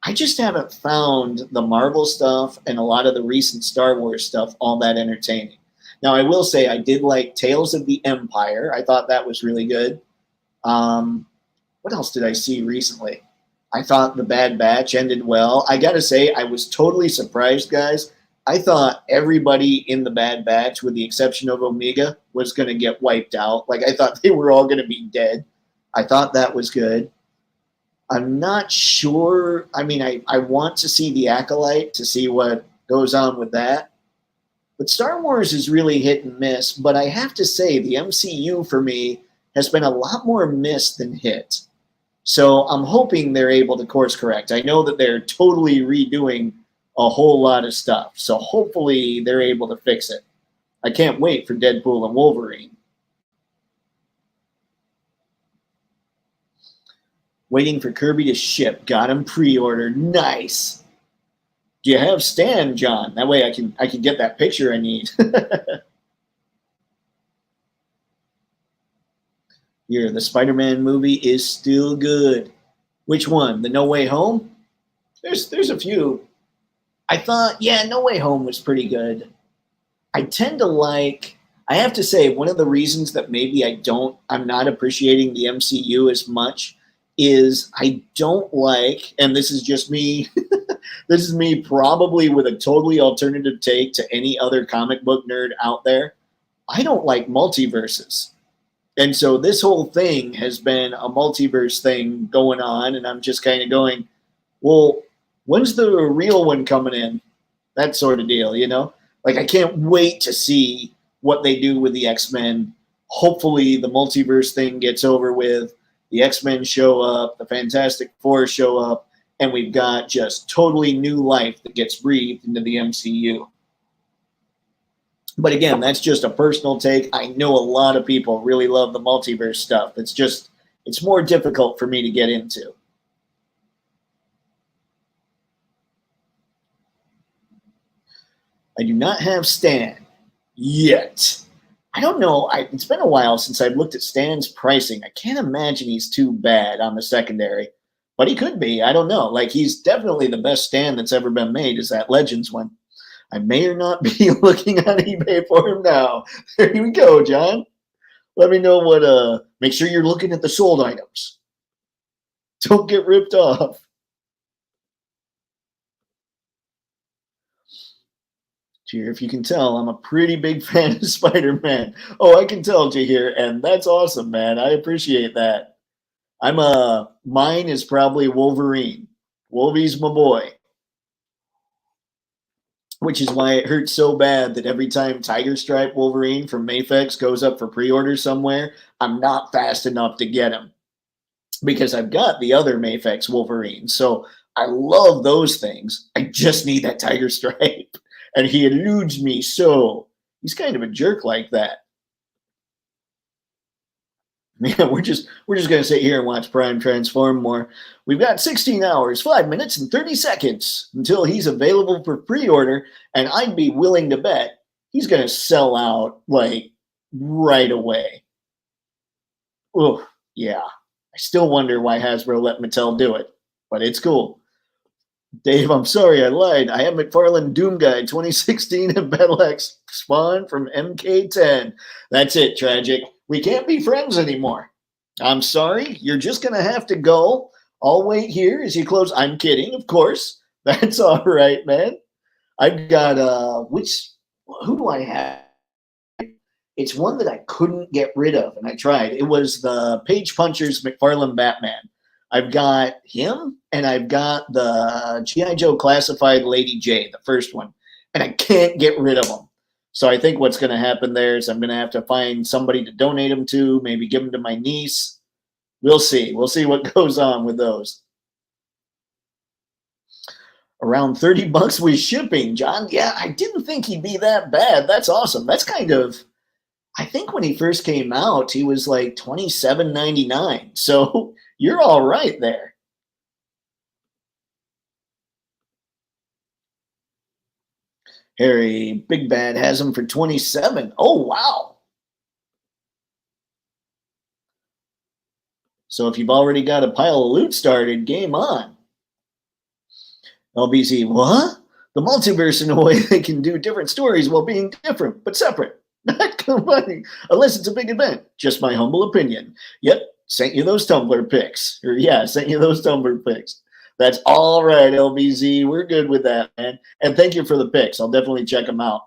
I just haven't found the Marvel stuff and a lot of the recent Star Wars stuff all that entertaining. Now, I will say I did like Tales of the Empire. I thought that was really good. What else did I see recently? I thought The Bad Batch ended well. I got to say, I was totally surprised, guys. I thought everybody in The Bad Batch, with the exception of Omega, was going to get wiped out. Like, I thought they were all going to be dead. I thought that was good. I'm not sure. I mean, I want to see The Acolyte to see what goes on with that. But Star Wars is really hit and miss. But I have to say, the MCU for me has been a lot more miss than hit. So I'm hoping they're able to course correct. I know that they're totally redoing a whole lot of stuff. So hopefully they're able to fix it. I can't wait for Deadpool and Wolverine. Waiting for Kirby to ship. Got him pre-ordered. Nice. Do you have Stan, John? That way I can get that picture I need. Here, the Spider-Man movie is still good. Which one? The No Way Home? There's a few. I thought, yeah, No Way Home was pretty good. I tend to like, I have to say, one of the reasons that maybe I'm not appreciating the MCU as much is I don't like, and this is just me, this is me probably with a totally alternative take to any other comic book nerd out there. I don't like multiverses. And so this whole thing has been a multiverse thing going on, and I'm just kind of going, well, when's the real one coming in? That sort of deal, you know? Like, I can't wait to see what they do with the X-Men. Hopefully the multiverse thing gets over with. The X-Men show up, the Fantastic Four show up, and we've got just totally new life that gets breathed into the MCU. But again, that's just a personal take. I know a lot of people really love the multiverse stuff. It's more difficult for me to get into. I do not have Stan yet. I don't know. It's been a while since I've looked at Stan's pricing. I can't imagine he's too bad on the secondary, but he could be. I don't know. Like, he's definitely the best Stan that's ever been made is that Legends one. I may or not be looking on eBay for him now. There you go, John. Let me know what, make sure you're looking at the sold items. Don't get ripped off. If you can tell, I'm a pretty big fan of Spider-Man. Oh, I can tell, Jahir, and that's awesome, man. I appreciate that. Mine is probably Wolverine. Wolvie's my boy. Which is why it hurts so bad that every time Tiger Stripe Wolverine from Mafex goes up for pre-order somewhere, I'm not fast enough to get him. Because I've got the other Mafex Wolverine. So I love those things. I just need that Tiger Stripe. And he eludes me, so he's kind of a jerk like that. Yeah, we're just gonna sit here and watch Prime transform more. We've got 16 hours, 5 minutes, and 30 seconds until he's available for pre-order, and I'd be willing to bet he's gonna sell out like right away. Oh, yeah. I still wonder why Hasbro let Mattel do it, but it's cool. Dave, I'm sorry I lied. I have McFarlane Doom Guy 2016 and Battle Axe Spawn from MK10. That's it, Tragic. We can't be friends anymore. I'm sorry. You're just going to have to go. I'll wait here as you close. I'm kidding, of course. That's all right, man. I've got, who do I have? It's one that I couldn't get rid of, and I tried. It was the Page Punchers McFarlane Batman. I've got him, and I've got the G.I. Joe Classified Lady J, the first one, and I can't get rid of them. So I think what's going to happen there is I'm going to have to find somebody to donate them to, maybe give them to my niece. We'll see. We'll see what goes on with those. Around $30 with shipping, John. Yeah, I didn't think he'd be that bad. That's awesome. That's kind of, I think when he first came out, he was like $27.99. So you're all right there. Harry Big Bad has him for 27. Oh, wow. So if you've already got a pile of loot started, game on. LBC, what? The multiverse, in a way, they can do different stories while being different, but separate. Not combining, unless it's a big event. Just my humble opinion. Yep, sent you those Tumbler pics. Or yeah, sent you those Tumbler pics. That's all right, LBZ. We're good with that, man. And thank you for the pics. I'll definitely check them out.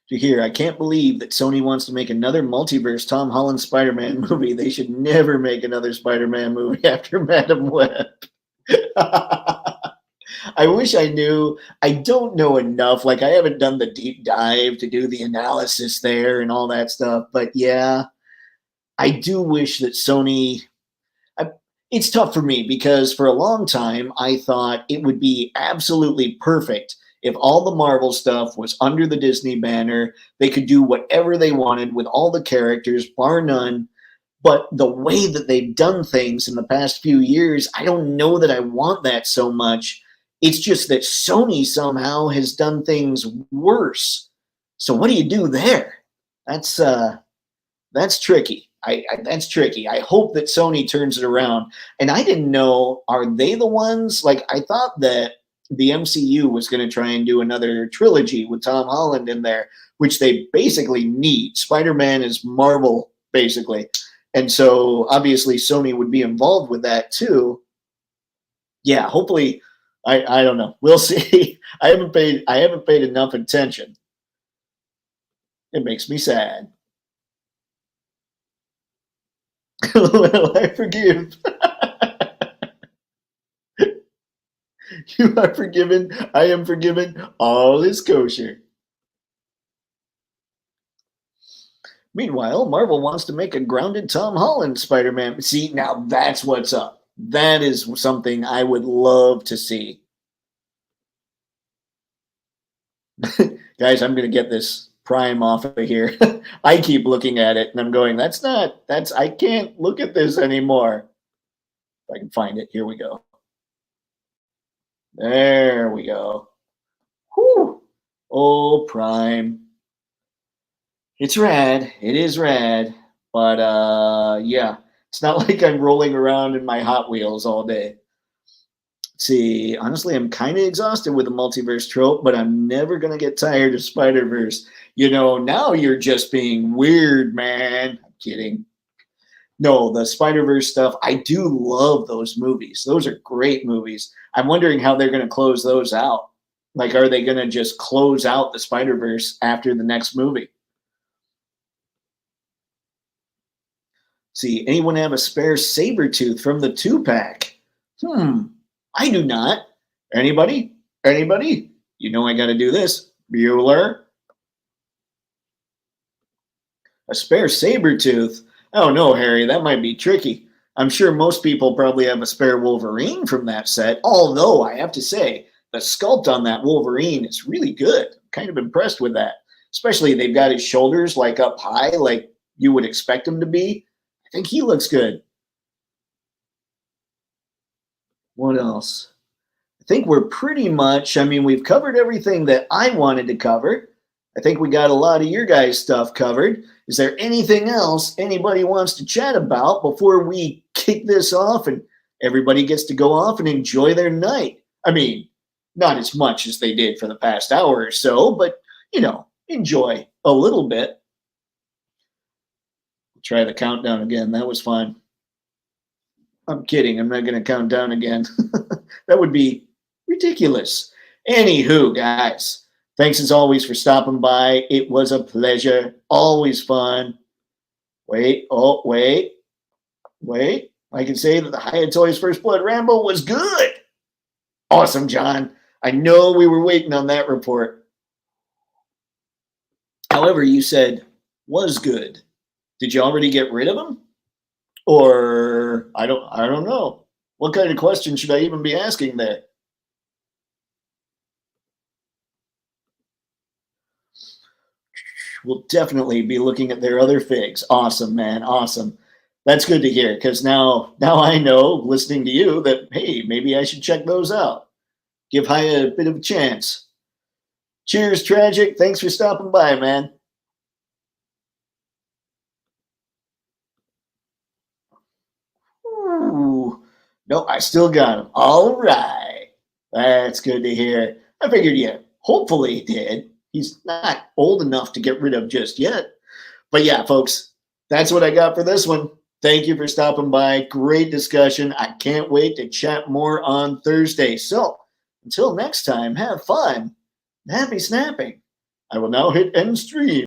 To hear, I can't believe that Sony wants to make another multiverse Tom Holland Spider-Man movie. They should never make another Spider-Man movie after Madam Web. I wish I knew. I don't know enough. Like, I haven't done the deep dive to do the analysis there and all that stuff. But yeah, I do wish that Sony. It's tough for me because for a long time, I thought it would be absolutely perfect if all the Marvel stuff was under the Disney banner. They could do whatever they wanted with all the characters, bar none. But the way that they've done things in the past few years, I don't know that I want that so much. It's just that Sony somehow has done things worse. So what do you do there? That's tricky. That's tricky. I hope that Sony turns it around. And I didn't know, are they the ones? Like, I thought that the MCU was going to try and do another trilogy with Tom Holland in there, which they basically need. Spider-Man is Marvel, basically. And so obviously Sony would be involved with that too. Yeah, hopefully. I don't know. We'll see. I haven't paid enough attention. It makes me sad. Well, I forgive. You are forgiven. I am forgiven. All is kosher. Meanwhile, Marvel wants to make a grounded Tom Holland Spider-Man. See, now that's what's up. That is something I would love to see. Guys, I'm going to get this Prime off of here. I keep looking at it and I'm going, I can't look at this anymore. If I can find it, here we go. There we go. Whew. Oh, Prime. It's rad. It is rad. But yeah, it's not like I'm rolling around in my Hot Wheels all day. Let's see, honestly, I'm kind of exhausted with the multiverse trope, but I'm never going to get tired of Spider-Verse. You know, now you're just being weird, man. I'm kidding. No, the Spider-Verse stuff, I do love those movies. Those are great movies. I'm wondering how they're going to close those out. Like, are they going to just close out the Spider-Verse after the next movie? See, anyone have a spare Sabretooth from the 2-pack? I do not. Anybody? Anybody? You know I got to do this. Bueller? A spare Sabretooth? Oh no, Harry, that might be tricky. I'm sure most people probably have a spare Wolverine from that set, although I have to say, the sculpt on that Wolverine is really good. I'm kind of impressed with that. especially they've got his shoulders like up high, like you would expect him to be. I think he looks good. What else? I think we're pretty much, I mean, we've covered everything that I wanted to cover. I think we got a lot of your guys' stuff covered. Is there anything else anybody wants to chat about before we kick this off and everybody gets to go off and enjoy their night? I mean, not as much as they did for the past hour or so, but, you know, enjoy a little bit. Try the countdown again. That was fun. I'm kidding. I'm not going to count down again. That would be ridiculous. Anywho, guys, thanks as always for stopping by. It was a pleasure. Always fun. Wait. I can say that the Hiya Toys First Blood Rambo was good. Awesome, John. I know we were waiting on that report. However, you said was good. Did you already get rid of him? Or I don't know. What kind of question should I even be asking there? We'll definitely be looking at their other figs. Awesome, man. Awesome. That's good to hear, because now I know, listening to you, that, hey, maybe I should check those out. Give Hiya a bit of a chance. Cheers, Tragic. Thanks for stopping by, man. Ooh. No, I still got him. All right. That's good to hear. I figured you hopefully did. He's not old enough to get rid of just yet. But yeah, folks, that's what I got for this one. Thank you for stopping by. Great discussion. I can't wait to chat more on Thursday. So until next time, have fun. Happy snapping. I will now hit end stream.